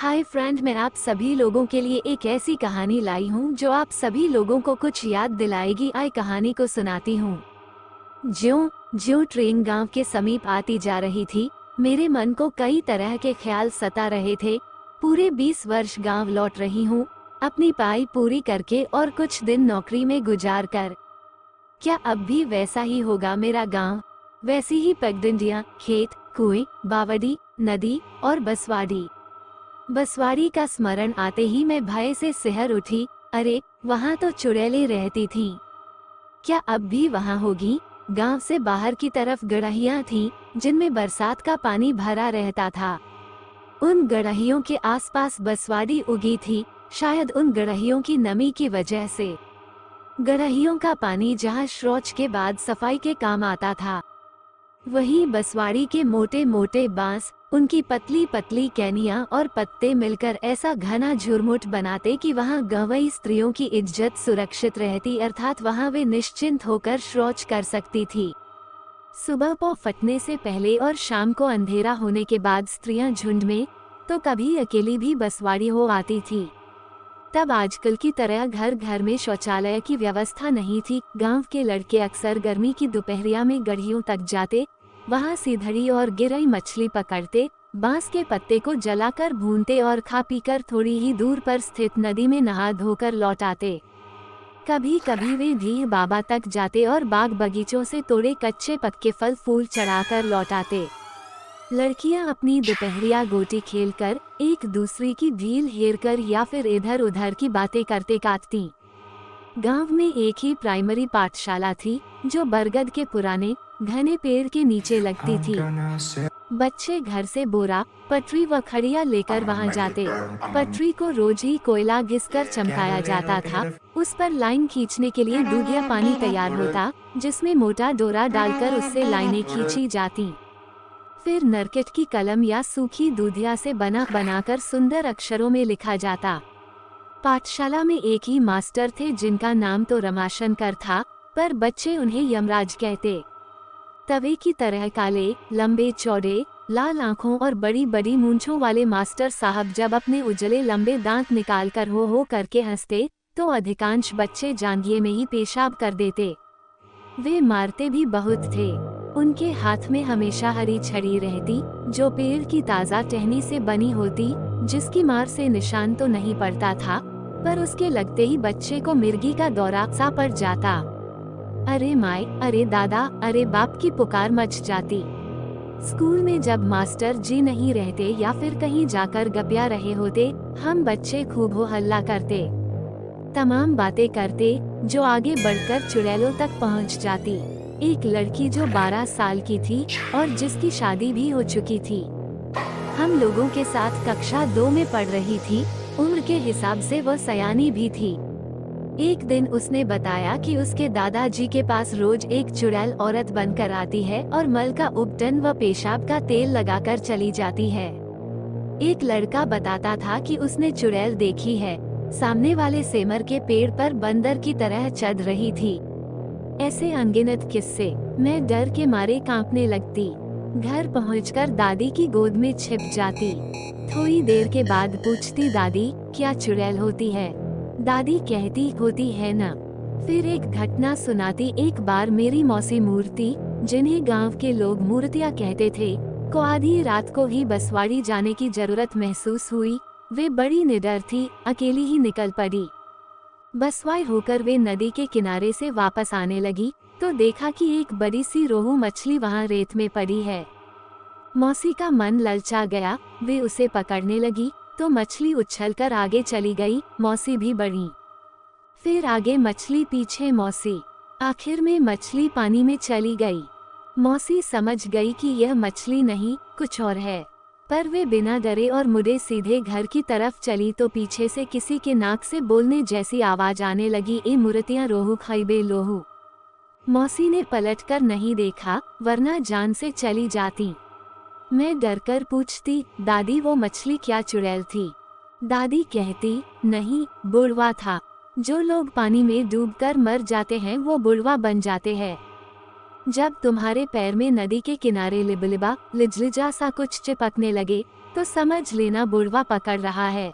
Hi friend, मैं आप सभी लोगों के लिए एक ऐसी कहानी लाई हूँ जो आप सभी लोगों को कुछ याद दिलाएगी। आए कहानी को सुनाती हूँ। ज्यों ज्यों ट्रेन गांव के समीप आती जा रही थी, मेरे मन को कई तरह के ख्याल सता रहे थे। पूरे 20 वर्ष गांव लौट रही हूँ, अपनी पढ़ाई पूरी करके और कुछ दिन नौकरी में गुजार कर। क्या अब भी वैसा ही होगा मेरा गांव? वैसी ही पगडंडियां, खेत, कुएं, बावड़ी, नदी और बसवाड़ी। बसवाड़ी का स्मरण आते ही मैं भय से सिहर उठी। अरे, वहाँ तो चुड़ैलें रहती थीं। क्या अब भी वहाँ होगी? गांव से बाहर की तरफ गड़हियाँ थीं, जिनमें बरसात का पानी भरा रहता था। उन गड़हियों के आसपास बसवाड़ी उगी थी, शायद उन गड़हियों की नमी की वजह से। गड़हियों का पानी जहाँ शौच के बाद सफाई के काम आता था, वहीं बसवाड़ी के मोटे मोटे बांस, उनकी पतली पतली कैनियां और पत्ते मिलकर ऐसा घना झुरमुट बनाते कि वहां गंवई स्त्रियों की इज्जत सुरक्षित रहती, अर्थात वहां वे निश्चिंत होकर शौच कर सकती थी। सुबह पौ फटने से पहले और शाम को अंधेरा होने के बाद स्त्रियां झुंड में, तो कभी अकेली भी बसवाड़ी हो आती थी। तब आजकल की तरह घर घर में शौचालय की व्यवस्था नहीं थी। गांव के लड़के अक्सर गर्मी की दोपहरिया में गढ़ियों तक जाते, वहां सीधड़ी और गिरई मछली पकड़ते, बांस के पत्ते को जलाकर भूनते और खा पीकर थोड़ी ही दूर पर स्थित नदी में नहा धोकर लौट आते। कभी कभी वे ढीह बाबा तक जाते और बाग बगीचों से तोड़े कच्चे पक्के फल फूल चढ़ाकर लौट आते। लड़कियां अपनी दोपहरिया गोटी खेलकर, एक दूसरी की ढील हेरकर या फिर इधर उधर की बातें करते काटती। गांव में एक ही प्राइमरी पाठशाला थी, जो बरगद के पुराने घने पेड़ के नीचे लगती थी। बच्चे घर से बोरा, पटरी व खड़िया लेकर वहां जाते। पटरी को रोज ही कोयला घिसकर चमकाया जाता था। उस पर लाइन खींचने के लिए दूधिया पानी तैयार होता, जिसमें मोटा डोरा डालकर उससे लाइनें खींची जाती। फिर नरकेट की कलम या सूखी दूधिया से बनाकर सुंदर अक्षरों में लिखा जाता। पाठशाला में एक ही मास्टर थे, जिनका नाम तो रमाशंकर था, पर बच्चे उन्हें यमराज कहते। तवे की तरह काले, लंबे चौड़े, लाल आंखों और बड़ी बड़ी मूंछों वाले मास्टर साहब जब अपने उजले लंबे दांत निकालकर हो करके हंसते, तो अधिकांश बच्चे जांघिए में ही पेशाब कर देते। वे मारते भी बहुत थे। उनके हाथ में हमेशा हरी छड़ी रहती, जो पेड़ की ताजा टहनी से बनी होती, जिसकी मार से निशान तो नहीं पड़ता था, पर उसके लगते ही बच्चे को मिर्गी का दौरा सा पड़ जाता। अरे माय, अरे दादा, अरे बाप की पुकार मच जाती। स्कूल में जब मास्टर जी नहीं रहते या फिर कहीं जाकर गपिया रहे होते, हम बच्चे खूब हो हल्ला करते, तमाम बातें करते, जो आगे बढ़कर चुड़ैलों तक पहुंच जाती। एक लड़की जो 12 साल की थी और जिसकी शादी भी हो चुकी थी, हम लोगों के साथ कक्षा 2 में पढ़ रही थी। उम्र के हिसाब से वह सयानी भी थी। एक दिन उसने बताया कि उसके दादाजी के पास रोज एक चुड़ैल औरत बनकर आती है और मल का उपटन व पेशाब का तेल लगाकर चली जाती है। एक लड़का बताता था कि उसने चुड़ैल देखी है, सामने वाले सेमर के पेड़ पर बंदर की तरह चढ़ रही थी। ऐसे अनगिनत किस्से। मैं डर के मारे कांपने लगती। घर पहुंचकर दादी की गोद में छिप जाती। थोड़ी देर के बाद पूछती, दादी क्या चुड़ैल होती है? दादी कहती, होती है ना। फिर एक घटना सुनाती। एक बार मेरी मौसी मूर्ति, जिन्हें गांव के लोग मूर्तियां कहते थे, को आधी रात को ही बसवाड़ी जाने की जरूरत महसूस हुई। वे बड़ी निडर थी, अकेली ही निकल पड़ी। बसवाई होकर वे नदी के किनारे से वापस आने लगी, तो देखा कि एक बड़ी सी रोहू मछली वहां रेत में पड़ी है। मौसी का मन ललचा गया। वे उसे पकड़ने लगी, तो मछली उछलकर आगे चली गई। मौसी भी बढ़ी, फिर आगे मछली, पीछे मौसी। आखिर में मछली पानी में चली गई। मौसी समझ गई कि यह मछली नहीं, कुछ और है, पर वे बिना डरे और मुड़े सीधे घर की तरफ चली, तो पीछे से किसी के नाक से बोलने जैसी आवाज आने लगी, ए मूर्तियां रोहू खइबे लोहू। मौसी ने पलटकर नहीं देखा, वरना जान से चली जाती। मैं डरकर पूछती, दादी वो मछली क्या चुड़ैल थी? दादी कहती, नहीं, बुढ़वा था। जो लोग पानी में डूबकर मर जाते हैं वो बुढ़वा बन जाते हैं। जब तुम्हारे पैर में नदी के किनारे लिबलिबा लिजलिजा सा कुछ चिपकने लगे, तो समझ लेना बुढ़वा पकड़ रहा है।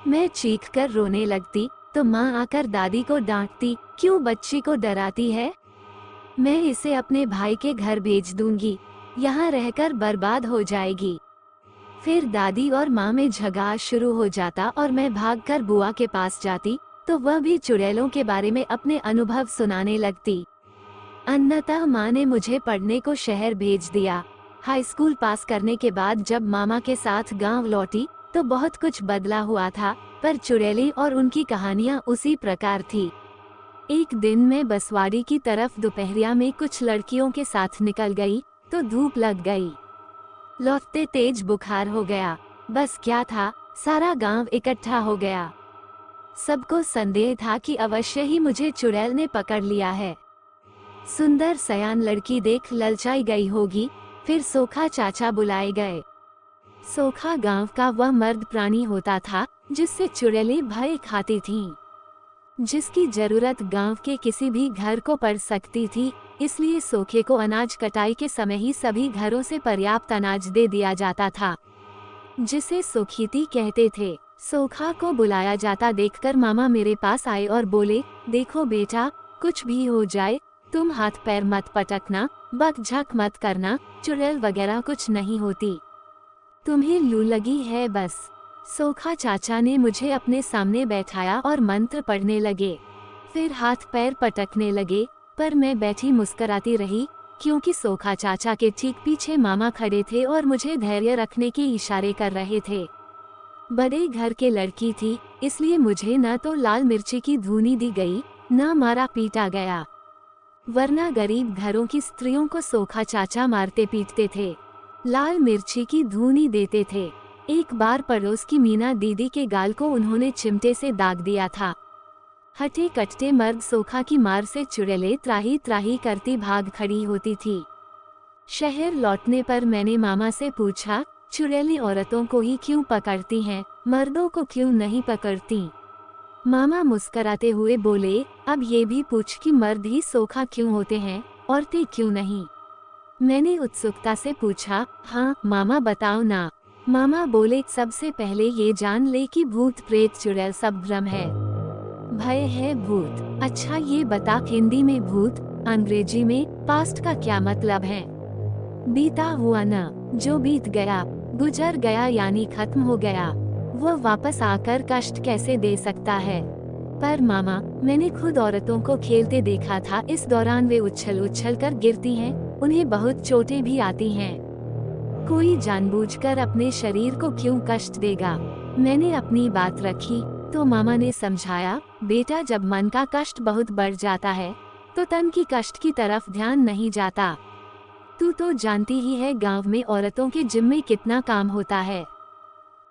मैं चीख कर रोने लगती तो माँ आकर दादी को डांटती, क्यों बच्ची को डराती है? मैं इसे अपने भाई के घर भेज दूंगी, यहाँ रहकर बर्बाद हो जाएगी। फिर दादी और माँ में झगड़ा शुरू हो जाता और मैं भागकर बुआ के पास जाती तो वह भी चुड़ैलों के बारे में अपने अनुभव सुनाने लगती। अंततः माँ ने मुझे पढ़ने को शहर भेज दिया। हाई स्कूल पास करने के बाद जब मामा के साथ गांव लौटी तो बहुत कुछ बदला हुआ था, पर चुड़ैलें और उनकी कहानियाँ उसी प्रकार थी। एक दिन मैं बसवाड़ी की तरफ दोपहरिया में कुछ लड़कियों के साथ निकल गई तो धूप लग गई। लौटते तेज बुखार हो गया। बस क्या था, सारा गांव इकट्ठा हो गया। सबको संदेह था कि अवश्य ही मुझे चुड़ैल ने पकड़ लिया है। सुंदर सयान लड़की देख ललचाई गई होगी। फिर सोखा चाचा बुलाए गए। सोखा गांव का वह मर्द प्राणी होता था जिससे चुड़ैलें भय खाती थीं, जिसकी जरूरत गांव के किसी भी घर को पड़ सकती थी। इसलिए सोखे को अनाज कटाई के समय ही सभी घरों से पर्याप्त अनाज दे दिया जाता था, जिसे सोखीती कहते थे। सोखा को बुलाया जाता देखकर मामा मेरे पास आए और बोले, देखो बेटा, कुछ भी हो जाए तुम हाथ पैर मत पटकना, बक-झक मत करना, चुड़ैल वगैरह कुछ नहीं होती, तुम्हें लू लगी है बस। सोखा चाचा ने मुझे अपने सामने बैठाया और मंत्र पढ़ने लगे। फिर हाथ पैर पटकने लगे, पर मैं बैठी मुस्कुराती रही, क्योंकि सोखा चाचा के ठीक पीछे मामा खड़े थे और मुझे धैर्य रखने के इशारे कर रहे थे। बड़े घर के लड़की थी, इसलिए मुझे न तो लाल मिर्ची की धूनी दी गई, न मारा पीटा गया, वरना गरीब घरों की स्त्रियों को सोखा चाचा मारते पीटते थे, लाल मिर्ची की धूनी देते थे। एक बार पड़ोस की मीना दीदी के गाल को उन्होंने चिमटे से दाग दिया था। हटे कटते मर्द सोखा की मार से चुड़ैलें त्राही त्राही करती भाग खड़ी होती थी। शहर लौटने पर मैंने मामा से पूछा, चुड़ैलें औरतों को ही क्यों पकड़ती हैं, मर्दों को क्यों नहीं पकड़ती? मामा मुस्कराते हुए बोले, अब ये भी पूछ कि मर्द ही सोखा क्यों होते हैं, औरतें क्यों नहीं? मैंने उत्सुकता से पूछा, हाँ मामा बताओ ना। मामा बोले, सबसे पहले ये जान ले कि भूत प्रेत चुड़ैल सब भ्रम है, भय है भूत। अच्छा ये बता, हिंदी में भूत, अंग्रेजी में पास्ट का क्या मतलब है? बीता हुआ न, जो बीत गया, गुजर गया यानी खत्म हो गया, वो वापस आकर कष्ट कैसे दे सकता है? पर मामा, मैंने खुद औरतों को खेलते देखा था, इस दौरान वे उछल उछल कर गिरती हैं, उन्हें बहुत चोटें भी आती हैं। कोई जानबूझकर अपने शरीर को क्यों कष्ट देगा? मैंने अपनी बात रखी तो मामा ने समझाया, बेटा जब मन का कष्ट बहुत बढ़ जाता है तो तन की कष्ट की तरफ ध्यान नहीं जाता। तू तो जानती ही है गांव में औरतों के जिम में कितना काम होता है।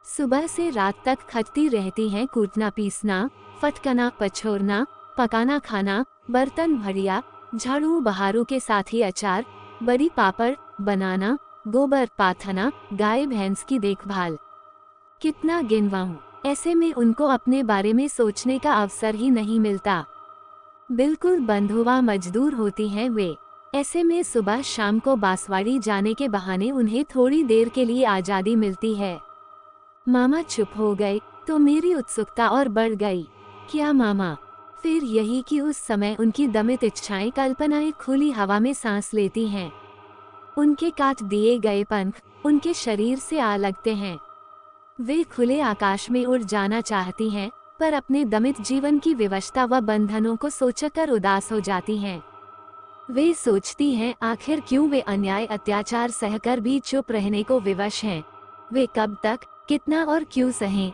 सुबह से रात तक खटती रहती हैं, कूटना पीसना, फटकना पछोरना, पकाना खाना, बर्तन भरिया, झाड़ू बहारू के साथ ही अचार, बड़ी पापड़ बनाना, गोबर पाथना, गाय भैंस की देखभाल। कितना गिनवाऊं, ऐसे में उनको अपने बारे में सोचने का अवसर ही नहीं मिलता। बिल्कुल बंधुआ मजदूर होती हैं वे। ऐसे में सुबह शाम को बांसवाड़ी जाने के बहाने उन्हें थोड़ी देर के लिए आज़ादी मिलती है। मामा चुप हो गए तो मेरी उत्सुकता और बढ़ गई। क्या मामा? फिर यही कि उस समय उनकी दमित इच्छाएं, कल्पनाएं खुली हवा में सांस लेती हैं। उनके काट दिए गए पंख उनके शरीर से आ लगते हैं। वे खुले आकाश में उड़ जाना चाहती हैं, पर अपने दमित जीवन की विवशता व बंधनों को सोचकर उदास हो जाती हैं। वे सोचती हैं, आखिर क्यों वे अन्याय अत्याचार सहकर भी चुप रहने को विवश हैं? वे कब तक, कितना और क्यों सहें?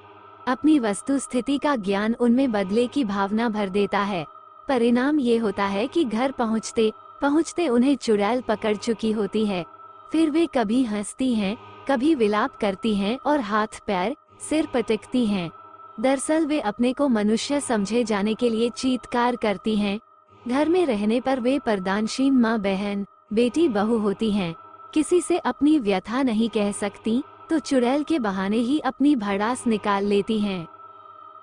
अपनी वस्तु स्थिति का ज्ञान उनमें बदले की भावना भर देता है। परिणाम ये होता है कि घर पहुँचते पहुँचते उन्हें चुड़ैल पकड़ चुकी होती है। फिर वे कभी हंसती हैं, कभी विलाप करती हैं और हाथ पैर सिर पटकती हैं। दरअसल वे अपने को मनुष्य समझे जाने के लिए चीत्कार करती हैं। घर में रहने पर वे प्रदानशील माँ बहन बेटी बहू होती हैं। किसी से अपनी व्यथा नहीं कह सकती तो चुड़ैल के बहाने ही अपनी भड़ास निकाल लेती हैं।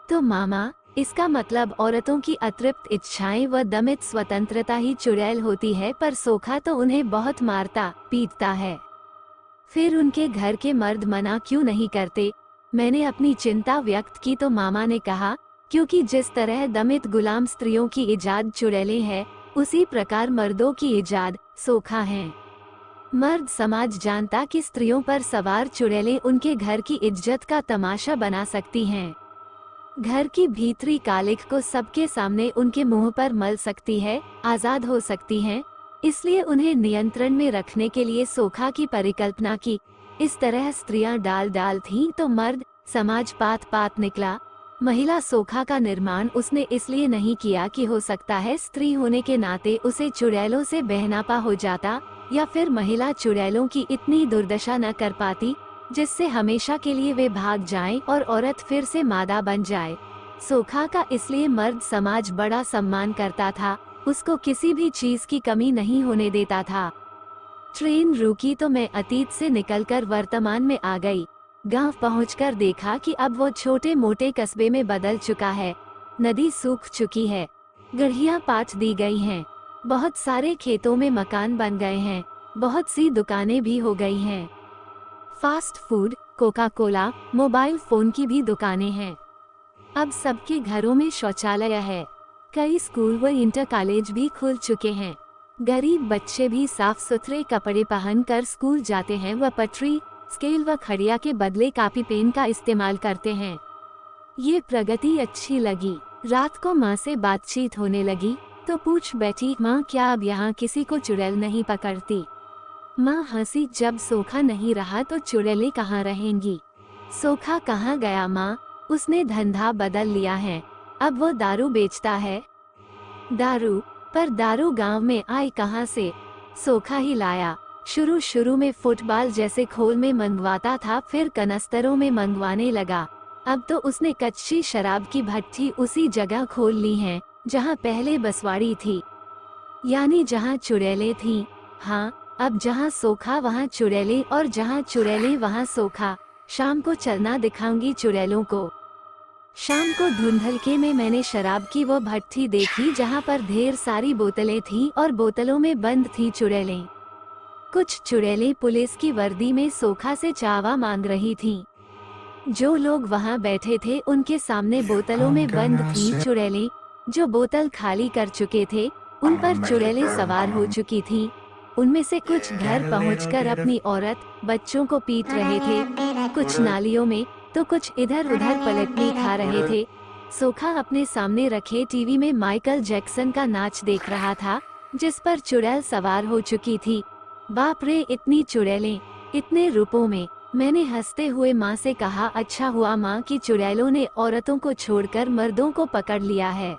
तो मामा, इसका मतलब औरतों की अतृप्त इच्छाएं व दमित स्वतंत्रता ही चुड़ैल होती है, पर सोखा तो उन्हें बहुत मारता पीटता है। फिर उनके घर के मर्द मना क्यों नहीं करते? मैंने अपनी चिंता व्यक्त की तो मामा ने कहा, क्योंकि जिस तरह दमित गुलाम स्त्रियों की इजाद चुड़ैलें है, उसी प्रकार मर्दों की इजाद सोखा है। मर्द समाज जानता कि स्त्रियों पर सवार चुड़ैलें उनके घर की इज्जत का तमाशा बना सकती हैं। घर की भीतरी कालिख को सबके सामने उनके मुंह पर मल सकती है, आजाद हो सकती हैं। इसलिए उन्हें नियंत्रण में रखने के लिए सोखा की परिकल्पना की। इस तरह स्त्रियां डाल डाल थीं तो मर्द समाज पात पात निकला। महिला सोखा का निर्माण उसने इसलिए नहीं किया कि हो सकता है स्त्री होने के नाते उसे चुड़ैलों से बहनापा हो जाता, या फिर महिला चुड़ैलों की इतनी दुर्दशा न कर पाती जिससे हमेशा के लिए वे भाग जाएं और औरत फिर से मादा बन जाए। सोखा का इसलिए मर्द समाज बड़ा सम्मान करता था, उसको किसी भी चीज की कमी नहीं होने देता था। ट्रेन रुकी तो मैं अतीत से निकलकर वर्तमान में आ गई। गांव पहुंचकर देखा कि अब वो छोटे मोटे कस्बे में बदल चुका है। नदी सूख चुकी है, गढ़ियां पाट दी गई हैं, बहुत सारे खेतों में मकान बन गए हैं, बहुत सी दुकानें भी हो गई हैं। Fast food, Coca Cola, mobile phone की भी दुकानें हैं। अब सबके घरों में शौचालय है। कई स्कूल व इंटर कॉलेज भी खुल चुके हैं। गरीब बच्चे भी साफ सुथरे कपड़े पहनकर स्कूल जाते हैं व पटरी, स्केल व खड़िया के बदले कॉपी पेन का इस्तेमाल करते हैं। ये प्रगति अच्छी लगी। रात को माँ से बातचीत होने लगी तो पूछ बैठी, माँ क्या अब यहाँ किसी को चुड़ैल नहीं पकड़ती? माँ हंसी, जब सोखा नहीं रहा तो चुड़ैलें कहाँ रहेंगी? सोखा कहाँ गया माँ? उसने धंधा बदल लिया है, अब वो दारू बेचता है। दारू? पर दारू गांव में आई कहाँ से? सोखा ही लाया। शुरू में फुटबॉल जैसे खोल में मंगवाता था, फिर कनस्तरों में मंगवाने लगा। अब तो उसने कच्ची शराब की भट्टी उसी जगह खोल ली है जहाँ पहले बसवाड़ी थी, यानी जहाँ चुड़ैलें थी। हाँ, अब जहाँ सोखा वहाँ चुड़ैलें और जहाँ चुड़ैलें वहाँ सोखा। शाम को चलना दिखाऊंगी चुड़ैलों को। शाम को धुंधलके में मैंने शराब की वो भट्टी देखी जहाँ पर ढेर सारी बोतलें थीं और बोतलों में बंद थी चुड़ैलें। कुछ चुड़ैलें पुलिस की वर्दी में सोखा से चावा मांग रही थीं। जो लोग वहाँ बैठे थे उनके सामने बोतलों में बंद थी चुड़ैलें। जो बोतल खाली कर चुके थे उन पर चुड़ैलें सवार हो चुकी थीं। उनमें से कुछ घर पहुंचकर अपनी औरत बच्चों को पीट रहे थे, कुछ नालियों में तो कुछ इधर उधर पलटनी खा रहे थे। सोखा अपने सामने रखे टीवी में माइकल जैक्सन का नाच देख रहा था, जिस पर चुड़ैल सवार हो चुकी थी। बाप रे, इतनी चुड़ैलें, इतने रूपों में। मैंने हंसते हुए माँ से कहा, अच्छा हुआ माँ कि चुड़ैलों ने औरतों को छोड़कर मर्दों को पकड़ लिया है।